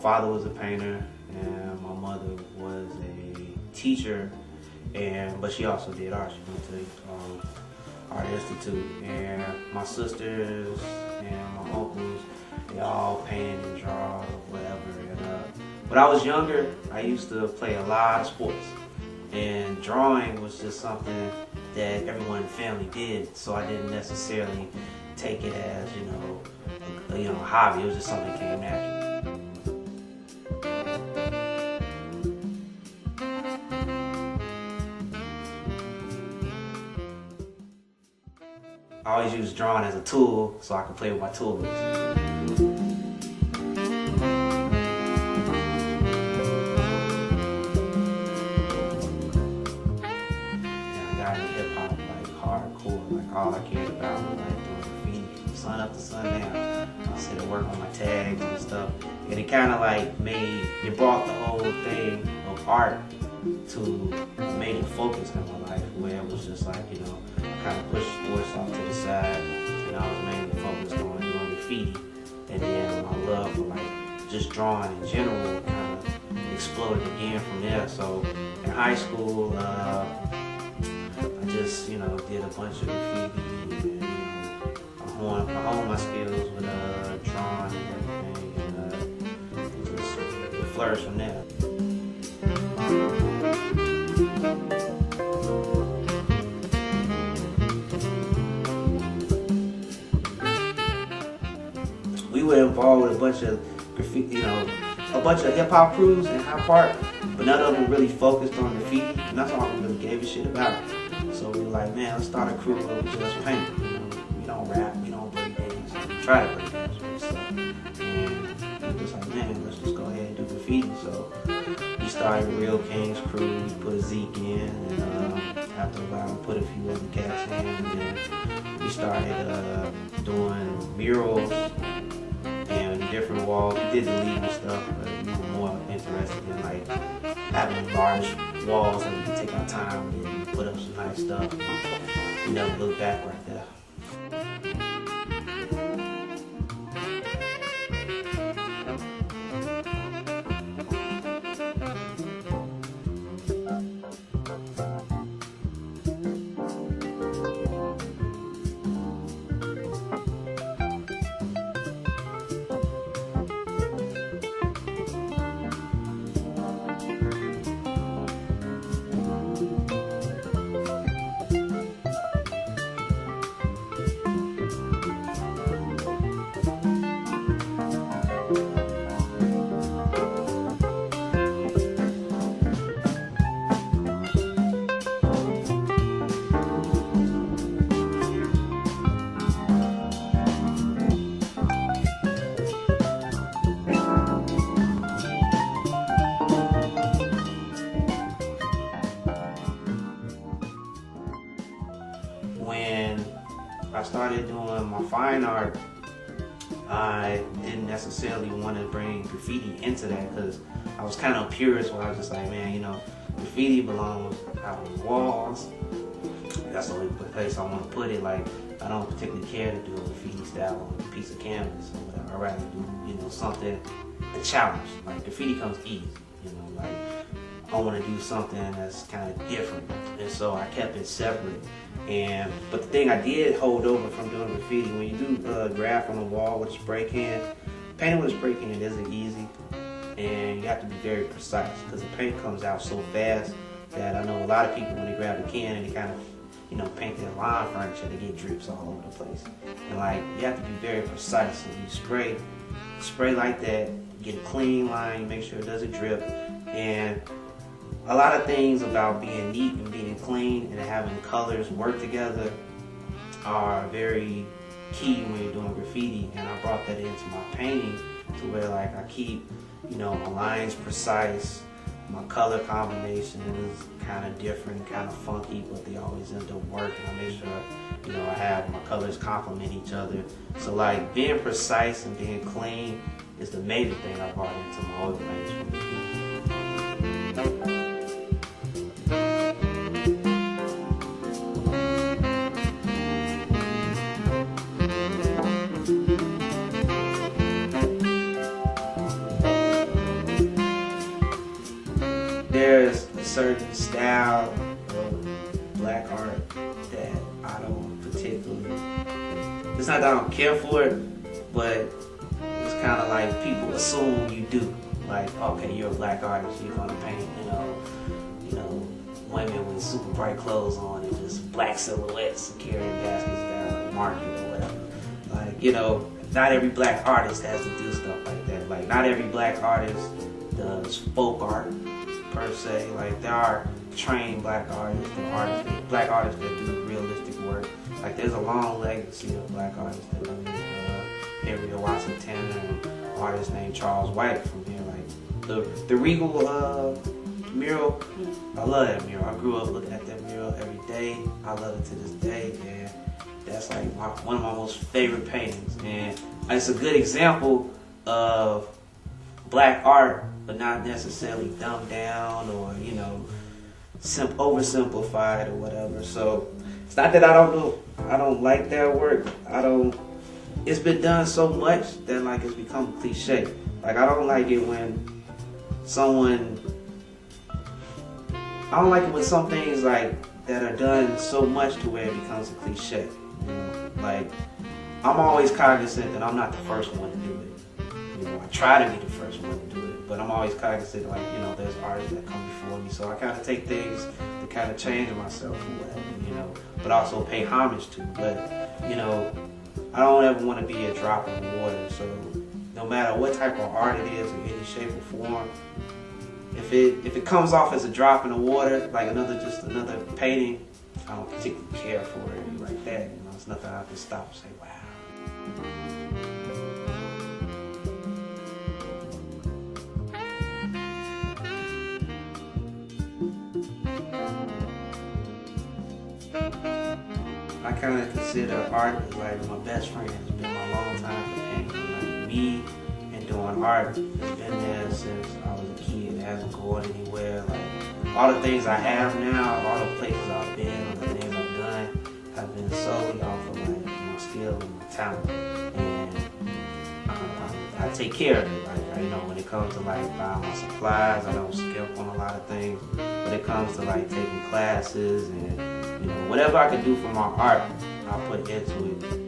father was a painter, and my mother was a teacher, but she also did art. She went to Art Institute, and my sisters and my uncles, they all painted and draw or whatever. And when I was younger, I used to play a lot of sports, and drawing was just something that everyone in the family did. So I didn't necessarily take it as a hobby. It was just something that came naturally. I always use drawing as a tool so I can play with my tools. I got into hip hop like hardcore, like all I cared about was like doing graffiti from sun up to sundown. I sit and work on my tags and stuff, and it kind of like it brought the whole thing of art to a major focus in my life, where it was just like, I kind of pushed sports off to the side, and I was mainly focused on doing graffiti, and then my love for like just drawing in general kind of exploded again from there. So in high school, I just did a bunch of graffiti, and I honed my skills with drawing and everything, and it flourished from there. We were involved with a bunch of graffiti, a bunch of hip hop crews in Hyde Park, but none of them really focused on graffiti, and that's all we really gave a shit about. So we were like, man, let's start a crew where we just paint. We don't rap, we don't break dance, we try to break dance and stuff. And we were just like, man, let's just go ahead and do graffiti. So we started Real King's crew. We put a Zeke in, and after a while we put a few other cats in, and then we started doing murals and different walls. We did the legal stuff, but we were more interested in like having large walls that we could take our time and put up some nice stuff. We never looked back right there. When I started doing my fine art, I didn't necessarily want to bring graffiti into that, because I was kind of a purist where I was just like, man, graffiti belongs out on the walls. That's the only place I want to put it. Like, I don't particularly care to do a graffiti style on a piece of canvas or whatever. I'd rather do, something, a challenge. Like, graffiti comes easy, like, I want to do something that's kind of different. And so I kept it separate. But the thing I did hold over from doing graffiti, when you do graph on the wall with a spray can, painting with a spray can isn't easy, and you have to be very precise, because the paint comes out so fast that I know a lot of people, when they grab the can and they kind of paint their lawn furniture, they get drips all over the place. And like, you have to be very precise. So you spray like that, get a clean line, you make sure it doesn't drip. And a lot of things about being neat and being clean and having colors work together are very key when you're doing graffiti, and I brought that into my painting to where like I keep, my lines precise, my color combinations kind of different, kind of funky, but they always end up working. I make sure, I have my colors complement each other. So like, being precise and being clean is the major thing I brought into my oil paints from graffiti. there's a certain style of black art that I don't particularly, it's not that I don't care for it, but it's kind of like people assume you do. Like, okay, you're a black artist, you're gonna paint, you know, women with super bright clothes on and just black silhouettes and carrying baskets down the market or whatever. Like, you know, not every black artist has to do stuff like that. Like, not every black artist does folk art per se. Like, there are trained black artists and black artists that do realistic work. Like, there's a long legacy of black artists that do Henry Washington and artist named Charles White from here. Like, the Regal mural, I love that mural. I grew up looking at that mural every day. I love it to this day, and that's like one of my most favorite paintings. And it's a good example of black art, but not necessarily dumbed down or, you know, oversimplified or whatever. So it's not that I don't like that work. It's been done so much that like it's become cliche. Like, I don't like it when some things like that are done so much to where it becomes a cliche. You know? Like, I'm always cognizant that I'm not the first one to do it. You know, I try to be the first one to do it, but I'm always cognizant, like, you know, there's artists that come before me, so I kind of take things to kind of change myself or whatever, you know, but also pay homage to. But, you know, I don't ever want to be a drop in the water, so no matter what type of art it is, in any shape or form, if it comes off as a drop in the water, like another painting, I don't particularly care for it like that. You know, it's nothing I can stop and say, wow. I kind of consider art as like my best friend. It's been my long time companion. Like, me and doing art has been there since I was a kid. It hasn't gone anywhere. Like, all the things I have now, all the places I've been, all the things I've done, have been solely off of like my skill and my talent. And I take care of it. Like, you know, when it comes to like buying my supplies, I don't skip on a lot of things. When it comes to like taking classes and, you know, whatever I can do for my art, I'll put into it.